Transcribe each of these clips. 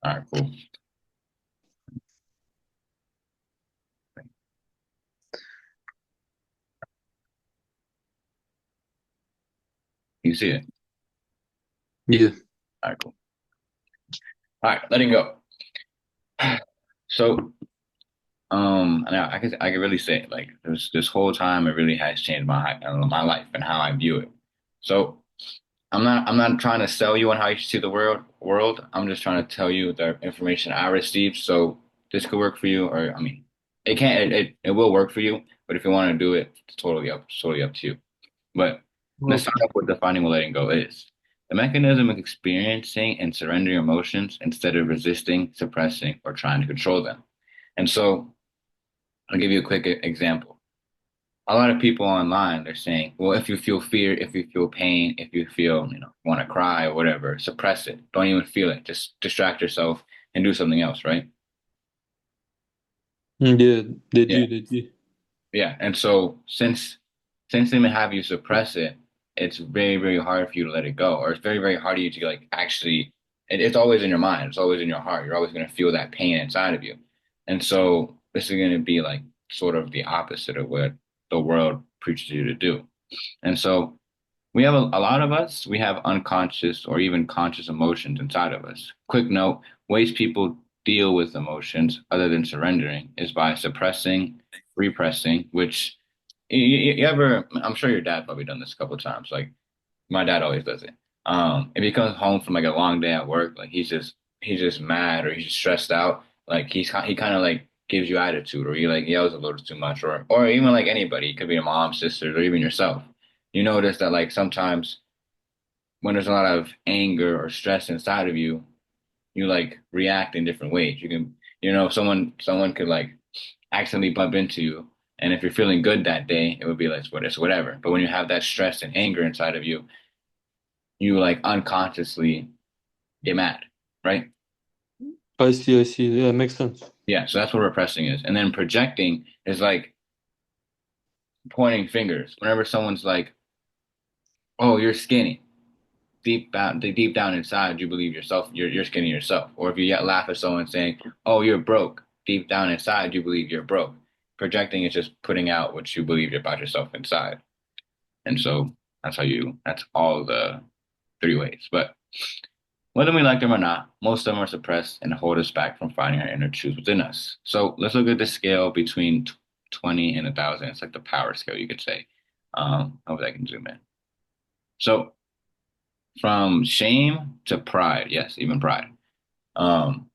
All right, cool. You see it. Yeah. All right, cool. All right, letting go. So, now I can really say like this whole time it really has changed my life and how I view it. So I'm not trying to sell you on how you should see the world. I'm just trying to tell you the information I received. So this could work for you, or I mean, it can't. It will work for you, but if you want to do it, it's totally up to you. But let's start Okay. off with defining what letting go is. The mechanism of experiencing and surrendering emotions instead of resisting, suppressing, or trying to control them. And so I'll give you a quick example. A lot of people online, they're saying, well, if you feel fear, if you feel pain, if you feel, want to cry or whatever, suppress it. Don't even feel it. Just distract yourself and do something else, right? Yeah, they Yeah. do, they do. Yeah. And so since they may have you suppress it, it's very, very hard for you to let it go. Or it's very, very hard for you to like actually it's always in your mind. It's always in your heart. You're always gonna feel that pain inside of you. And so this is gonna be like sort of the opposite of what the world preaches you to do. And so we have a lot of us, we have unconscious or even conscious emotions inside of us. Quick note, ways people deal with emotions other than surrendering is by suppressing, repressing, which you ever, I'm sure your dad probably done this a couple of times. Like my dad always does it. If he comes home from like a long day at work, like he's just mad or he's just stressed out. Like he kind of like gives you attitude or he like yells a little too much or even like anybody. It could be a mom, sister, or even yourself. You notice that like sometimes when there's a lot of anger or stress inside of you, you like react in different ways. You can, someone could like accidentally bump into you, and if you're feeling good that day, it would be like what it's whatever. But when you have that stress and anger inside of you, you like unconsciously get mad, right? I see, I see. Yeah, makes sense. Yeah, so that's what repressing is. And then projecting is like pointing fingers. Whenever someone's like, "Oh, you're skinny," deep down inside, you believe yourself, you're skinny yourself. Or if you yet laugh at someone saying, "Oh, you're broke," deep down inside, you believe you're broke. Projecting is just putting out what you believe about yourself inside. And so that's all the three ways. But whether we like them or not, most of them are suppressed and hold us back from finding our inner truth within us. So let's look at the scale between 20 and 1,000. It's like the power scale, you could say. Hopefully I can zoom in. So from shame to pride, yes, even pride. Um,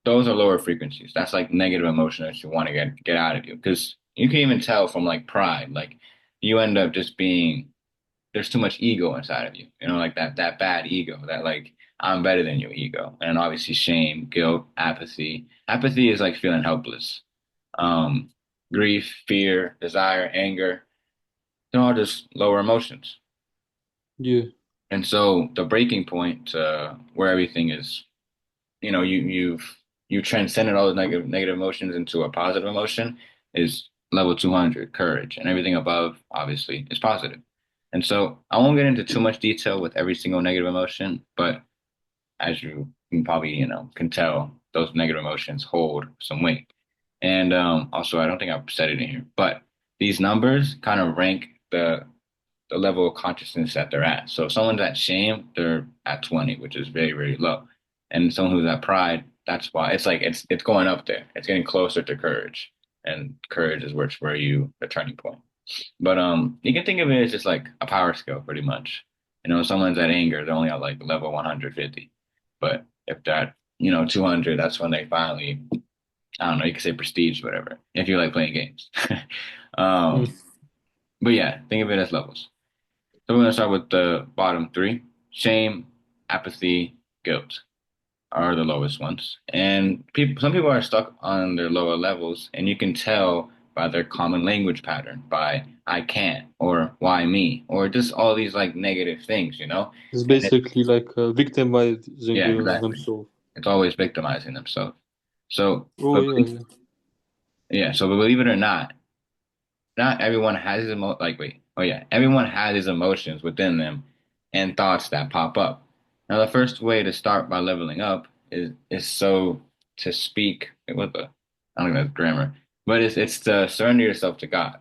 those are lower frequencies. That's like negative emotion that you want to get out of you. Because you can even tell from like pride, like you end up just being there's too much ego inside of you. Like that bad ego, that like I'm better than you ego. And obviously shame, guilt, apathy. Apathy is like feeling helpless. Um, grief, fear, desire, anger, they're all just lower emotions. Yeah. And so the breaking point where everything is, you transcended all those negative emotions into a positive emotion is level 200, courage, and everything above obviously is positive. And so I won't get into too much detail with every single negative emotion, but as you can probably, can tell, those negative emotions hold some weight. And also, I don't think I've said it in here, but these numbers kind of rank the level of consciousness that they're at. So if someone's at shame, they're at 20, which is very, very low. And someone who's at pride, that's why it's like it's going up there. It's getting closer to courage. And courage is where you the turning point. But you can think of it as just like a power scale pretty much. If someone's at anger, they're only at like level 150. But if they're at, 200, that's when they finally, I don't know, you can say prestige, whatever, if you like playing games. Mm. um, but yeah, think of it as levels. So we're going to start with the bottom three. Shame, apathy, guilt are the lowest ones. And some people are stuck on their lower levels, and you can tell by their common language pattern, by I can't, or why me, or just all these like negative things. It's And basically like victimizing yeah, exactly. themselves. It's always victimizing themselves. So, Oh, but yeah, yeah. yeah, so believe it or not everyone has everyone has his emotions within them and thoughts that pop up. Now, the first way to start by leveling up is so to speak what the I don't know that's grammar, but it's to surrender yourself to God.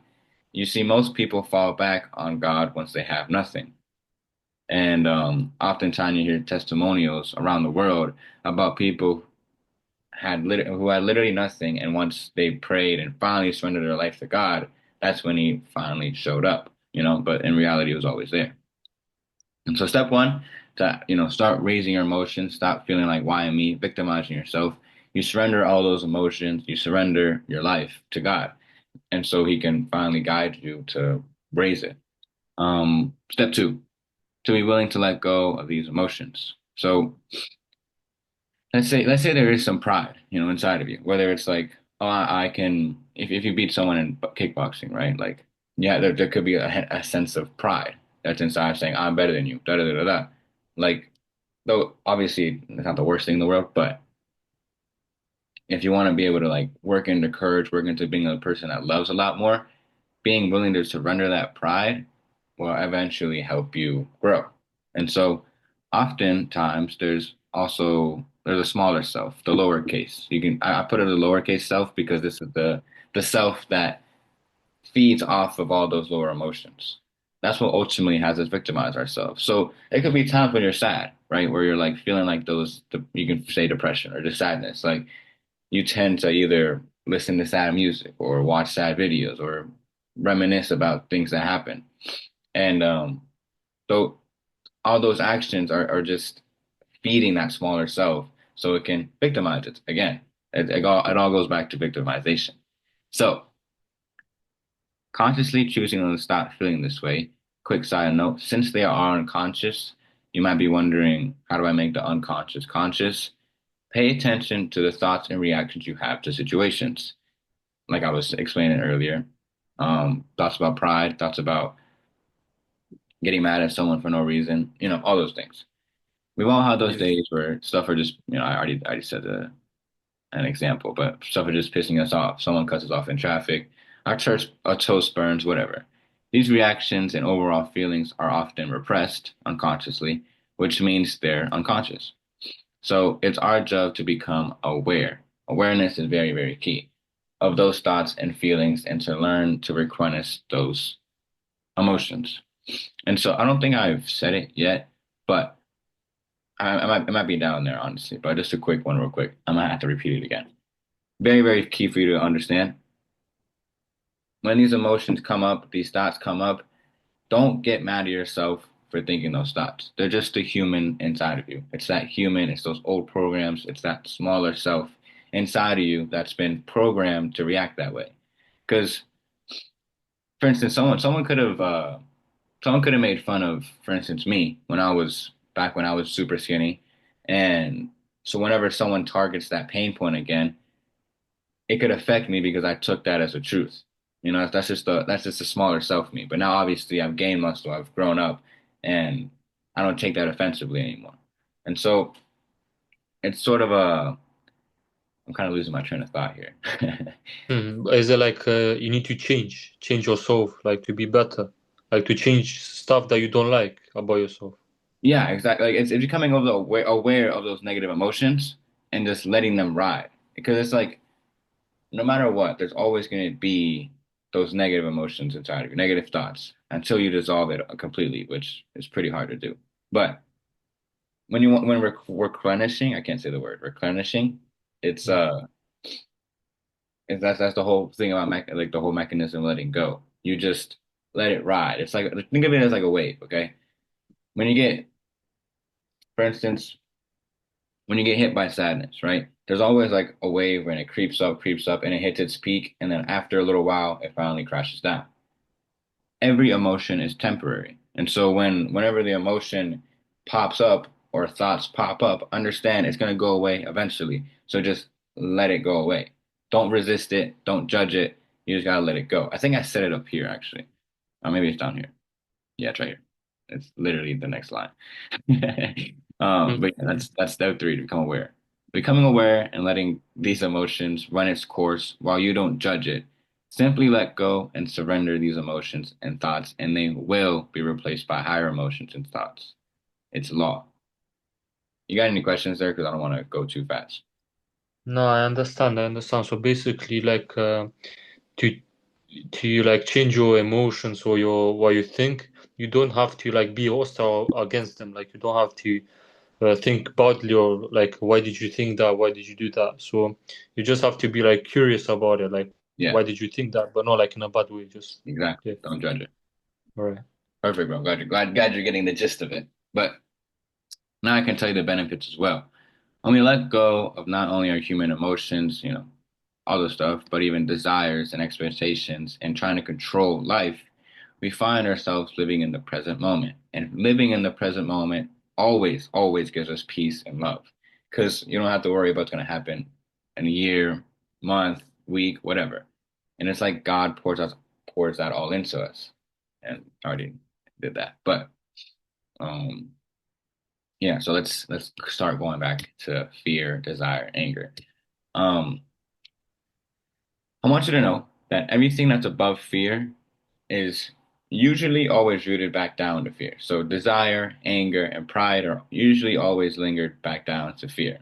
You see, most people fall back on God once they have nothing. And oftentimes you hear testimonials around the world about people who had literally nothing, and once they prayed and finally surrendered their life to God, that's when He finally showed up, you know. But in reality, He was always there. And so, step one, to start raising your emotions, stop feeling like why me, victimizing yourself. You surrender all those emotions, you surrender your life to God, and so He can finally guide you to raise it. Step two, to be willing to let go of these emotions. So let's say there is some pride, inside of you, whether it's like, oh, I can, if you beat someone in kickboxing, right? Like, yeah, there could be a sense of pride that's inside saying, I'm better than you, da da da da da. Like, though obviously it's not the worst thing in the world, but if you want to be able to like work into courage, work into being a person that loves a lot more, being willing to surrender that pride will eventually help you grow. And so oftentimes there's a smaller self, the lowercase. I put it as a lowercase self because this is the self that feeds off of all those lower emotions. That's what ultimately has us victimize ourselves. So it could be times when you're sad, right? Where you're like feeling like you can say depression or just sadness. Like you tend to either listen to sad music or watch sad videos or reminisce about things that happen. And so all those actions are just feeding that smaller self so it can victimize it again. It all goes back to victimization. So consciously choosing to stop feeling this way. Quick side note, since they are unconscious, you might be wondering, how do I make the unconscious conscious? Pay attention to the thoughts and reactions you have to situations. Like I was explaining earlier, thoughts about pride, thoughts about getting mad at someone for no reason, all those things. We've all had those Yes. days where stuff are just, I already said an example, but stuff are just pissing us off. Someone cuts us off in traffic, our toast burns, whatever. These reactions and overall feelings are often repressed unconsciously, which means they're unconscious. So it's our job to become aware. Awareness is very, very key of those thoughts and feelings and to learn to replenish those emotions. And so I don't think I've said it yet, but I might be down there, honestly, but just a quick one, real quick. I might have to repeat it again. Very, very key for you to understand. When these emotions come up, these thoughts come up, don't get mad at yourself for thinking those thoughts. They're just the human inside of you. It's that human, it's those old programs, it's that smaller self inside of you that's been programmed to react that way. Because, for instance, someone could have made fun of, for instance, me when I was super skinny. And so whenever someone targets that pain point again, it could affect me because I took that as a truth. That's just a smaller self me. But now obviously I've gained muscle, I've grown up, and I don't take that offensively anymore. And so it's sort of I'm kind of losing my train of thought here. Is it like you need to change yourself, like to be better, like to change stuff that you don't like about yourself? Yeah, exactly. Like it's becoming aware of those negative emotions and just letting them ride. Because it's like no matter what, there's always going to be those negative emotions inside of you, negative thoughts, until you dissolve it completely, which is pretty hard to do. But when we're replenishing, I can't say the word replenishing. It's Mm. that's the whole thing about like the whole mechanism of letting go. You just let it ride. It's like think of it as like a wave, okay? When you get, for instance, when you get hit by sadness, right? There's always like a wave when it creeps up, and it hits its peak, and then after a little while, it finally crashes down. Every emotion is temporary. And so whenever the emotion pops up or thoughts pop up, understand it's going to go away eventually. So just let it go away. Don't resist it. Don't judge it. You just got to let it go. I think I set it up here actually. Or maybe it's down here. Yeah, it's right here. It's literally the next line. But yeah, Mm. that's step three to become aware. Becoming aware and letting these emotions run its course while you don't judge it. Simply let go and surrender these emotions and thoughts, and they will be replaced by higher emotions and thoughts. It's law. You got any questions there? Because I don't want to go too fast. No, I understand. I understand. So basically, like to like change your emotions or your what you think, you don't have to like be hostile against them. Like you don't have to think badly or like why did you think that? Why did you do that? So you just have to be like curious about it. Like Yeah, why did you think that? But not like in a bad way. Just exactly. yeah. Don't judge it. All right. Perfect, bro. Glad you're getting the gist of it. But now I can tell you the benefits as well. When we let go of not only our human emotions, all the stuff, but even desires and expectations and trying to control life, we find ourselves living in the present moment. And living in the present moment always, always gives us peace and love. Because you don't have to worry about what's going to happen in a year, month, week, whatever. And it's like God pours that all into us. And I already did that. But um yeah, so let's start going back to fear, desire, anger. Um, I want you to know that everything that's above fear is usually always rooted back down to fear. So desire, anger, and pride are usually always lingered back down to fear.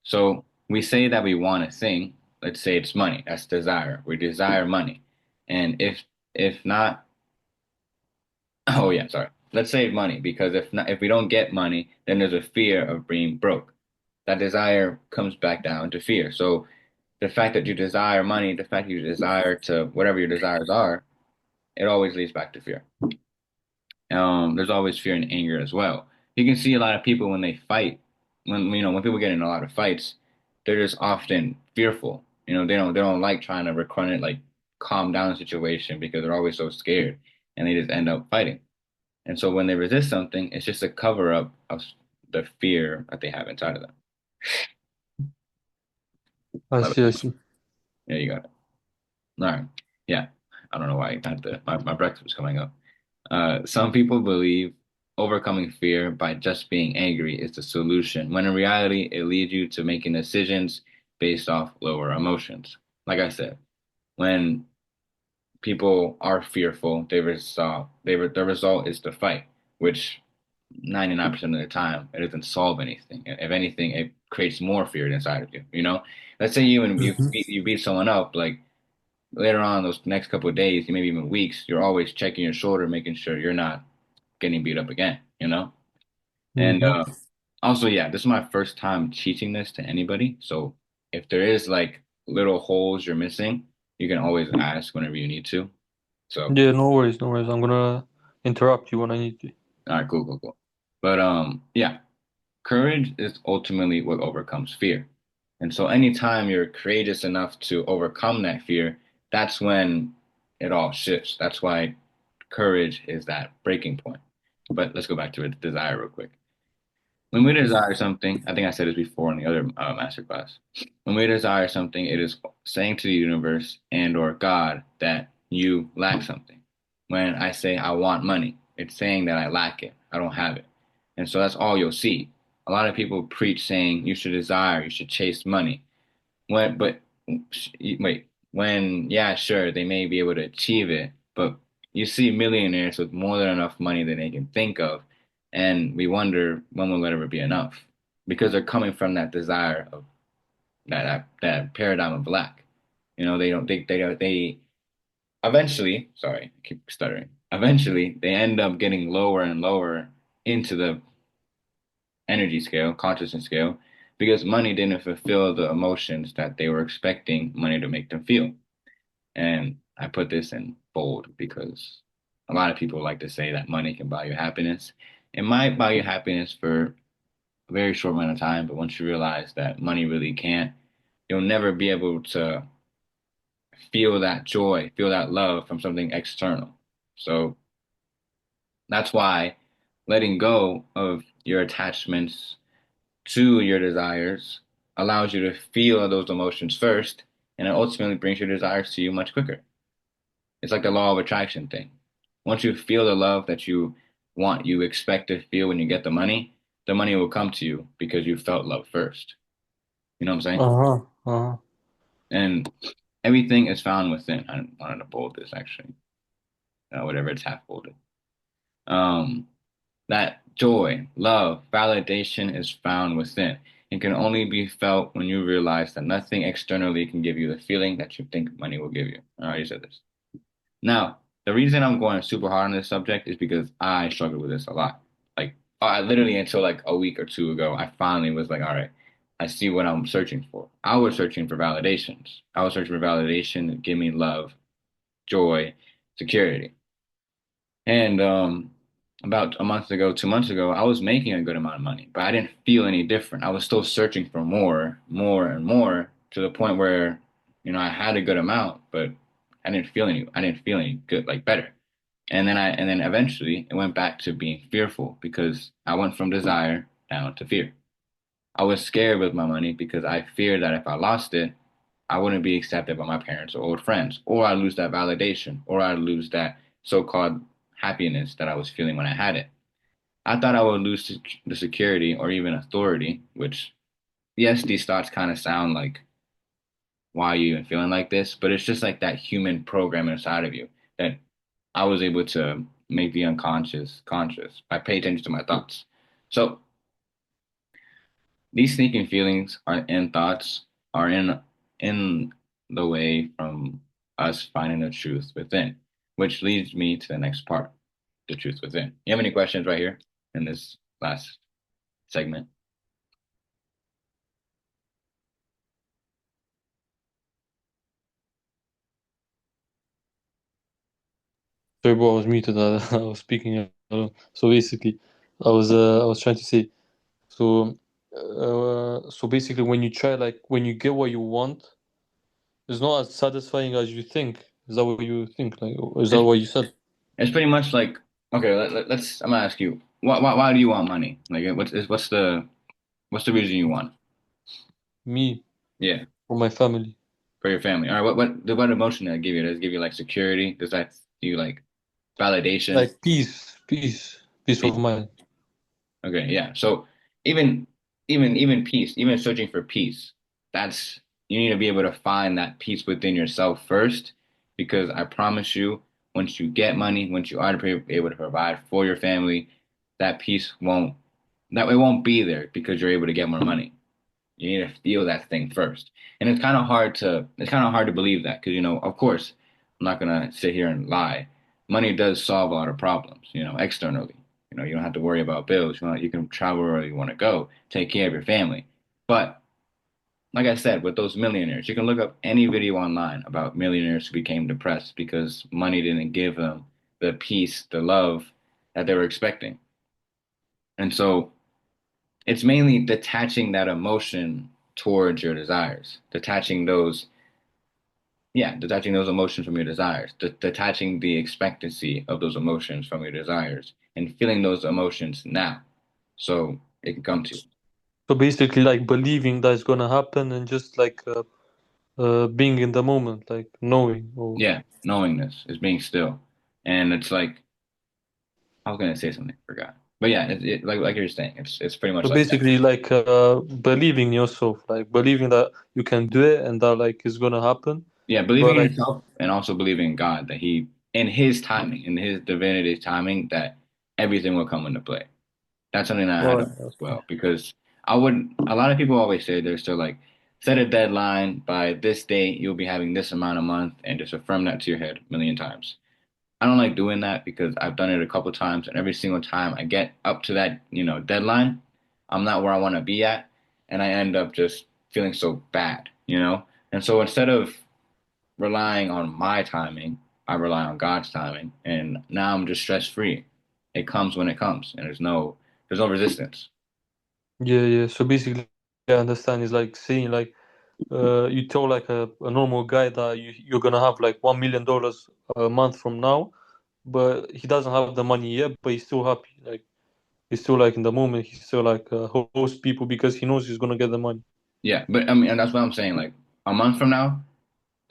So we say that we want a thing. Let's say it's money. That's desire. We desire money. And if not, oh yeah, sorry. Let's say money because if we don't get money, then there's a fear of being broke. That desire comes back down to fear. So the fact that you desire money, the fact that you desire to whatever your desires are, it always leads back to fear. There's always fear and anger as well. You can see a lot of people when they fight, when people get in a lot of fights, they're just often fearful. They don't like trying to recon it, like calm down the situation because they're always so scared and they just end up fighting. And so when they resist something, it's just a cover up of the fear that they have inside of them. I Love see. I it. see. There you go. All right. Yeah. I don't know why I had my breath was coming up. Some people believe overcoming fear by just being angry is the solution, when in reality, it leads you to making decisions based off lower emotions. Like I said, when people are fearful, the result is to fight, which 99% of the time it doesn't solve anything. If anything, it creates more fear inside of you. Let's say Hmm. you beat someone up, like later on those next couple of days, maybe even weeks, you're always checking your shoulder, making sure you're not getting beat up again. And Hmm. also, yeah, this is my first time teaching this to anybody. So if there is like little holes you're missing, you can always ask whenever you need to. So, Yeah, no worries, no worries. I'm gonna interrupt you when I need to. all right, cool, cool, cool. But yeah, courage is ultimately what overcomes fear. And so anytime you're courageous enough to overcome that fear, that's when it all shifts. That's why courage is that breaking point. But let's go back to it, desire real quick. When we desire something, I think I said this before in the other masterclass. When we desire something, it is saying to the universe and or God that you lack something. When I say I want money, it's saying that I lack it. I don't have it. And so that's all you'll see. A lot of people preach saying you should desire, you should chase money. But wait, yeah, sure, they may be able to achieve it, but you see millionaires with more than enough money that they can think of, and we wonder when will it ever be enough? Because they're coming from that desire of that paradigm of lack. They don't they eventually, sorry, I keep stuttering. Eventually, they end up getting lower and lower into the energy scale, consciousness scale, because money didn't fulfill the emotions that they were expecting money to make them feel. And I put this in bold because a lot of people like to say that money can buy you happiness. It might buy you happiness for a very short amount of time, but once you realize that money really can't, you'll never be able to feel that joy, feel that love from something external. So that's why letting go of your attachments to your desires allows you to feel those emotions first, and it ultimately brings your desires to you much quicker. It's like the law of attraction thing. Once you feel the love that you want, you expect to feel when you get the money will come to you because you felt love first. You know what I'm saying? Uh-huh. Uh-huh. And everything is found within. I wanted to bold this actually, whatever it's half bolded. Um, that Joy, love, validation is found within. It can only be felt when you realize that nothing externally can give you the feeling that you think money will give you. I already said this. Now, the reason I'm going super hard on this subject is because I struggled with this a lot. Like, I literally until like a week or two ago, I finally was like, all right, I see what I'm searching for. I was searching for validations. I was searching for validation, give me love, joy, security. And about a month ago, 2 months ago, I was making a good amount of money, but I didn't feel any different. I was still searching for more, more, and more to the point where, I had a good amount, but I didn't feel any good, like better. And then eventually it went back to being fearful because I went from desire down to fear. I was scared with my money because I feared that if I lost it, I wouldn't be accepted by my parents or old friends, or I'd lose that validation, or I'd lose that so-called happiness that I was feeling when I had it. I thought I would lose the security or even authority, which, yes, these thoughts kind of sound like, why are you even feeling like this? But it's just like that human program inside of you that I was able to make the unconscious conscious by paying attention to my thoughts. So these sneaking feelings are and thoughts are in the way from us finding the truth within, which leads me to the next part, the truth within. You have any questions right here in this last segment? Sorry, bro, I was muted. I was speaking. So basically, I was trying to say. So, so basically, when you try, like, when you get what you want, it's not as satisfying as you think. Is that what you think? Like, is that It's what you said? it's pretty much like, okay. Let's. I'm gonna ask you, why do you want money? Like, what's the reason you want? Me Yeah, or my family? for your family. All right. What emotion does it give you? Does it give you like security? Does that give you like validation? Like peace of mind. Okay, yeah. So even even peace, even searching for peace, that's you need to be able to find that peace within yourself first, because I promise you, once you get money, once you are to be able to provide for your family, that peace won't that it won't be there because you're able to get more money. You need to feel that thing first. And it's kind of hard to believe that because, of course, I'm not gonna sit here and lie. Money does solve a lot of problems, externally. You don't have to worry about bills. You can travel wherever you want to go, take care of your family. But like I said, with those millionaires, you can look up any video online about millionaires who became depressed because money didn't give them the peace, the love that they were expecting. And so it's mainly detaching that emotion towards your desires, detaching those emotions from your desires, detaching the expectancy of those emotions from your desires, and feeling those emotions now, so it can come to you. So basically, like believing that it's gonna happen and just like being in the moment, like knowing. Or Yeah, knowing this is being still, and it's like I was gonna say something, forgot, but yeah, like you're saying, it's pretty much so like that. basically, like believing yourself, like believing that you can do it and that like it's gonna happen. Yeah, believing But in like, yourself and also believing in God that in His timing, in His divinity's timing, that everything will come into play. That's something that I had to right, learn as okay. well because a lot of people always say they're still like, set a deadline by this date, you'll be having this amount a month, and just affirm that to your head a million times. I don't like doing that because I've done it a couple times, and every single time I get up to that, deadline, I'm not where I want to be at, and I end up just feeling so bad. And so instead of relying on my timing, I rely on God's timing, and now I'm just stress free. It comes when it comes, and there's no resistance. Yeah, yeah. So basically, I understand is like saying like you tell like a normal guy that you're gonna have like $1 million a month from now, but he doesn't have the money yet, but he's still happy. Like he's still like in the moment. He's still like host people because he knows he's gonna get the money. Yeah, but I mean, and that's what I'm saying. Like a month from now,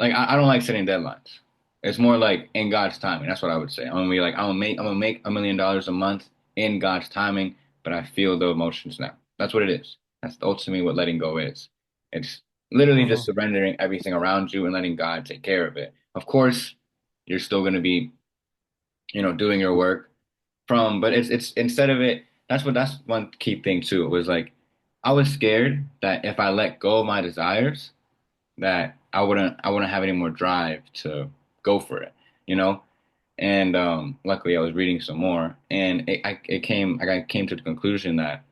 like I don't like setting deadlines. It's more like in God's timing. That's what I would say. I'm gonna make $1 million a month in God's timing, but I feel the emotions now. That's what it is. That's ultimately what letting go is. It's literally just Hmm. surrendering everything around you and letting God take care of it. Of course, you're still gonna be, doing your work but it's instead of it. that's one key thing too. It was like I was scared that if I let go of my desires, that I wouldn't have any more drive to go for it, you know? And luckily I was reading some more and I came to the conclusion that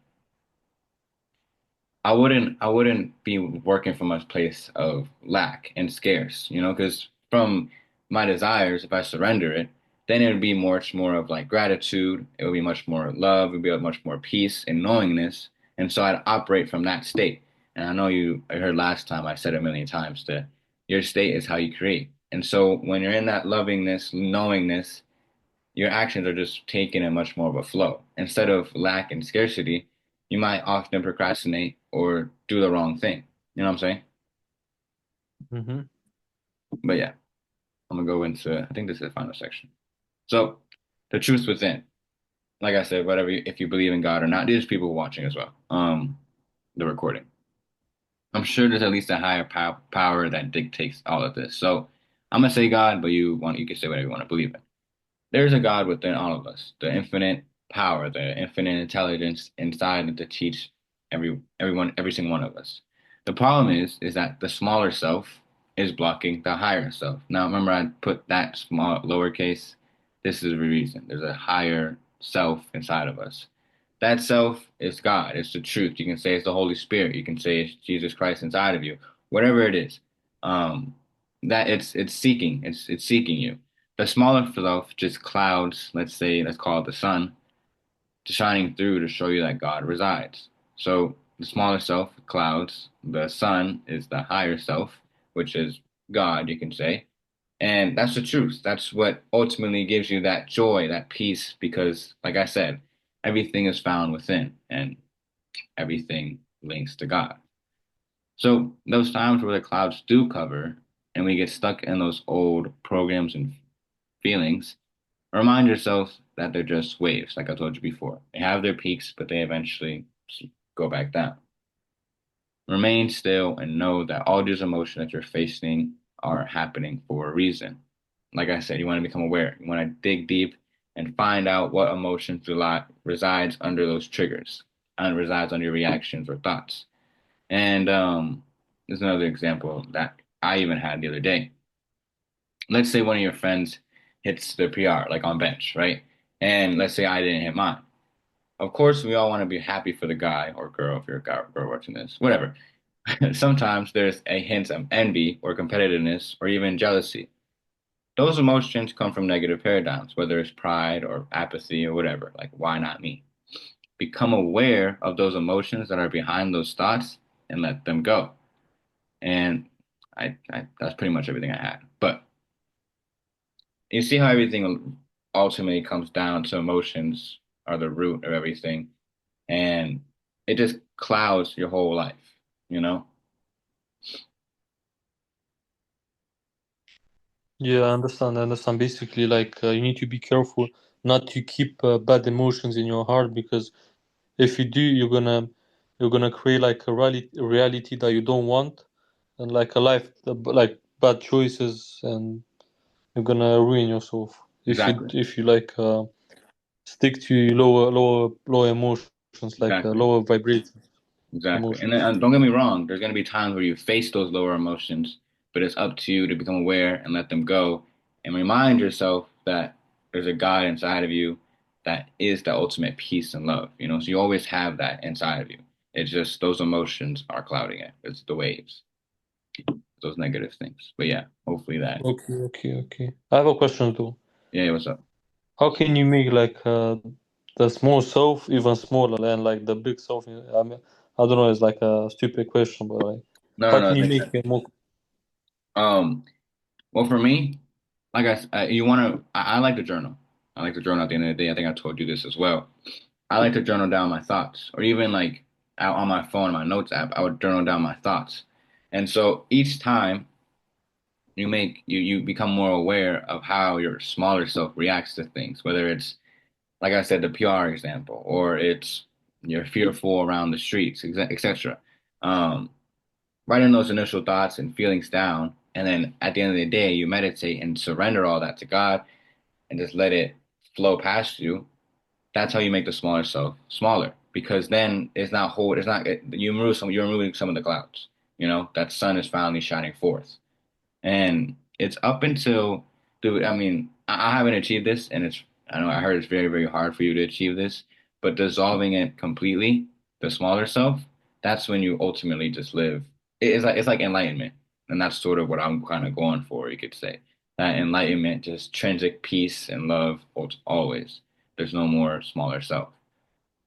I wouldn't be working from a place of lack and scarce, you know, because from my desires, if I surrender it, then it would be much more of like gratitude. It would be much more love. It would be much more peace and knowingness. And so I'd operate from that state. And I know I heard last time I said a million times that your state is how you create. And so when you're in that lovingness, knowingness, your actions are just taken in much more of a flow. Instead of lack and scarcity, you might often procrastinate or do the wrong thing. You know what I'm saying? Hmm. But yeah, I'm gonna go into, I think this is the final section. So, the truth within. Like I said, whatever, if you believe in God or not, there's people watching as well. The recording. I'm sure there's at least a higher power that dictates all of this. So, I'm gonna say God, but you can say whatever you want to believe in. There's a God within all of us, the infinite power, the infinite intelligence inside to teach every single one of us. The problem is that the smaller self is blocking the higher self. Now, remember, I put that small lowercase. This is the reason. There's a higher self inside of us. That self is God. It's the truth. You can say it's the Holy Spirit. You can say it's Jesus Christ inside of you. Whatever it is, um, that it's seeking. It's seeking you. The smaller self just clouds, let's call it the sun, shining through to show you that God resides. So the smaller self clouds, the sun is the higher self, which is God, you can say. And that's the truth. That's what ultimately gives you that joy, that peace, because, like I said, everything is found within and everything links to God. So those times where the clouds do cover and we get stuck in those old programs and feelings, remind yourself that they're just waves, like I told you before. They have their peaks, but they eventually go back down. Remain still and know that all these emotions that you're facing are happening for a reason. Like I said, you want to become aware. You want to dig deep and find out what emotions resides under those triggers and resides under your reactions or thoughts. And there's another example that I even had the other day. Let's say one of your friends hits the PR, like on bench, right? And let's say I didn't hit mine. Of course, we all want to be happy for the guy or girl, if you're a guy or girl watching this, whatever. Sometimes there's a hint of envy or competitiveness or even jealousy. Those emotions come from negative paradigms, whether it's pride or apathy or whatever. Like, why not me? Become aware of those emotions that are behind those thoughts and let them go. And I that's pretty much everything I had. But you see how everything ultimately comes down to emotions are the root of everything, and it just clouds your whole life, you know? Yeah, I understand. I understand. Basically, like you need to be careful not to keep bad emotions in your heart because if you do, you're gonna create like a reality that you don't want, and like a life like bad choices, and you're gonna ruin yourself Exactly. if you like stick to lower emotions, like Exactly. lower vibrating Exactly. And then, emotions. don't get me wrong, there's going to be times where you face those lower emotions, but it's up to you to become aware and let them go and remind yourself that there's a God inside of you that is the ultimate peace and love, you know? So you always have that inside of you. It's just those emotions are clouding it. It's the waves, those negative things. But yeah, hopefully that. Okay, okay, okay. I have a question though. Yeah, what's up? How can you make like the small self even smaller than like the big self? I mean, I don't know. It's like a stupid question, but like, No, how no, can it you makes make sense. it more? Um, well, for me, you want to, I like to journal. I like to journal at the end of the day. I think I told you this as well. I like to journal down my thoughts, or even like out on my phone, my notes app, I would journal down my thoughts. And so each time you become more aware of how your smaller self reacts to things, whether it's like I said, the PR example, or it's you're fearful around the streets, etc. Um, Writing those initial thoughts and feelings down, and then at the end of the day, you meditate and surrender all that to God and just let it flow past you. That's how you make the smaller self smaller because then it's not you're removing some of the clouds. You know, that sun is finally shining forth. And it's up until, dude, I mean, I haven't achieved this, and I know I heard it's very, very hard for you to achieve this, but dissolving it completely, the smaller self, that's when you ultimately just live. It's like enlightenment, and that's sort of what I'm kind of going for, you could say. That enlightenment, just intrinsic peace and love, always. There's no more smaller self,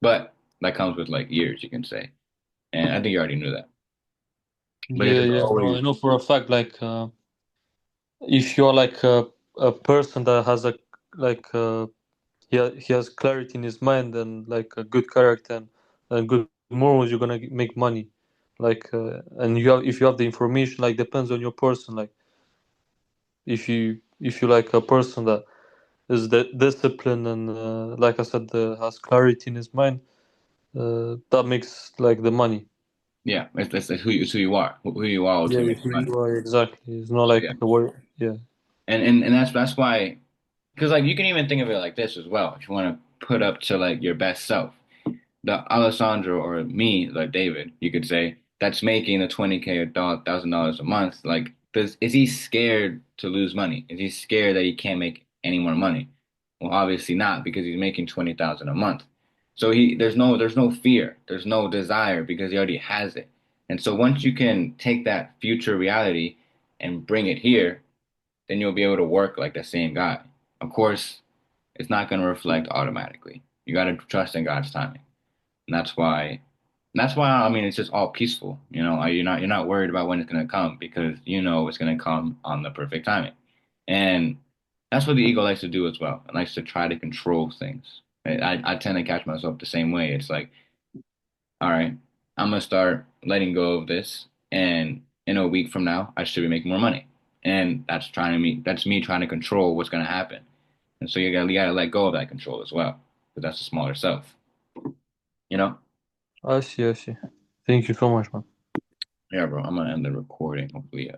but that comes with like years, you can say, and I think you already knew that. But it's Yeah, just yeah, no, always, I know for a fact, like, if you're like a person that has a like he has clarity in his mind and like a good character and good morals, you're gonna make money. Like, and you have if you have the information, like depends on your person. Like, if you like a person that is disciplined and like I said, has clarity in his mind, that makes like the money. yeah, it's it's who you are. Who you are Yeah, ultimately if makes money. you are exactly. It's not So yeah, like a word. Yeah. and that's why because like you can even think of it like this as well. If you want to put up to like your best self, the Alessandro or me, like David, you could say that's making the 20K or $1,000 a month. Like, is he scared to lose money? Is he scared that he can't make any more money? Well, obviously not because he's making 20,000 a month. So there's no fear, there's no desire because he already has it. And so once you can take that future reality and bring it here, then you'll be able to work like the same guy. Of course, it's not going to reflect automatically. You got to trust in God's timing. And that's why I mean it's just all peaceful. You know, you're not worried about when it's going to come because you know it's going to come on the perfect timing. And that's what the ego likes to do as well. It likes to try to control things. I tend to catch myself the same way. It's like, all right, I'm gonna start letting go of this, and in a week from now, I should be making more money. And that's me trying to control what's gonna happen. And so you gotta let go of that control as well, because that's a smaller self, you know? I see. I see. Thank you so much, man. Yeah, bro. I'm gonna end the recording. Hopefully,